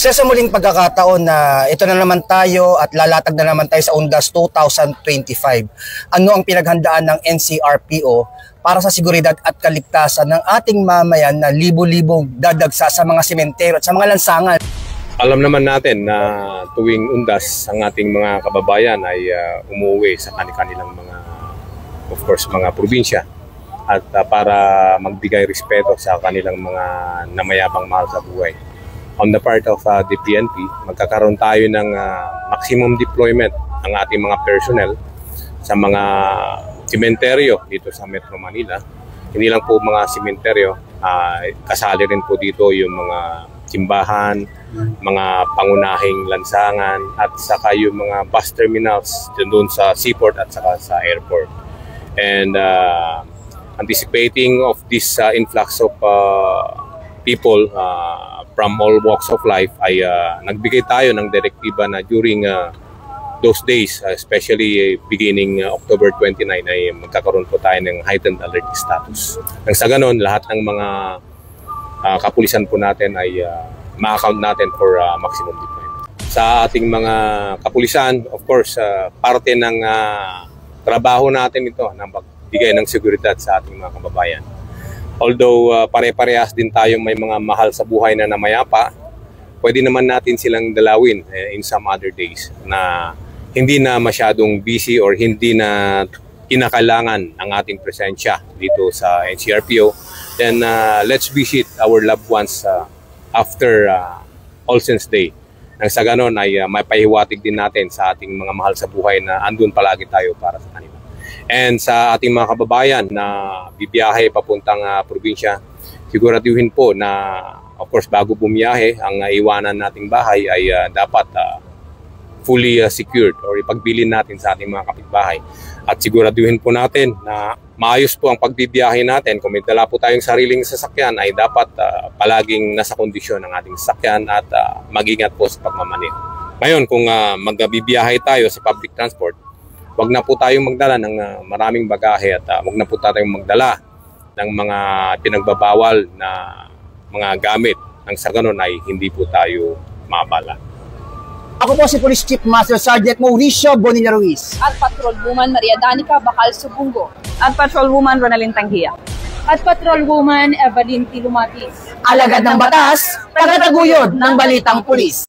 Sa muling pagkakataon na ito na naman tayo at lalatag na naman tayo sa Undas 2025. Ano ang pinaghandaan ng NCRPO para sa seguridad at kaligtasan ng ating mamayan na libo-libong dadagsa sa mga sementeryo at sa mga lansangan? Alam naman natin na tuwing Undas ang ating mga kababayan ay umuwi sa kanilang mga, of course, mga probinsya at para magbigay respeto sa kanilang mga namayabang mahal sa buhay. On the part of the PNP, magkakaroon tayo ng maximum deployment ng ating mga personnel sa mga sementeryo dito sa Metro Manila. Hindi lang po mga sementeryo, kasali rin po dito yung mga simbahan, mga pangunahing lansangan at saka yung mga bus terminals doon sa seaport at saka sa airport. And anticipating of this influx of people from all walks of life ay nagbigay tayo ng direktiba na during those days, especially beginning October 29 ay magkakaroon po tayo ng heightened alert status. Nang sa ganon, lahat ng mga kapulisan po natin ay ma-account natin for maximum deployment. Sa ating mga kapulisan, of course, parte ng trabaho natin ito na magbigay ng seguridad sa ating mga kababayan. Although pare-parehas din tayong may mga mahal sa buhay na namayapa, pwede naman natin silang dalawin in some other days na hindi na masyadong busy or hindi na kinakailangan ang ating presensya dito sa NCRPO. Then let's visit our loved ones after All Saints Day. Nang sa ganon ay mapahiwatig din natin sa ating mga mahal sa buhay na andun palagi tayo para sa kanila. And sa ating mga kababayan na bibiyahe papuntang probinsya, siguraduhin po na of course bago bumiyahe, ang iwanan nating bahay ay dapat fully secured or ipagbilin natin sa ating mga kapitbahay. At siguraduhin po natin na maayos po ang pagbibiyahe natin. Kung may dala po tayong sariling sasakyan ay dapat palaging nasa kondisyon ng ating sasakyan at mag-ingat po sa pagmamaneho. Ngayon kung magbibiyahe tayo sa public transport, wag na po tayong magdala ng maraming bagahe at wag na po tayong magdala ng mga pinagbabawal na mga gamit. Nang sa ganon ay hindi po tayo maabala. Ako po si Police Chief Master Sergeant Mauricio Bonilla Ruiz. At Patrol Woman Maria Danica Bacal Subungo. At Patrol Woman Ronalyn Tanghia. At Patrol Woman Evelyn Tilumatis. Alagad ng batas, tagataguyod ng balitang pulis.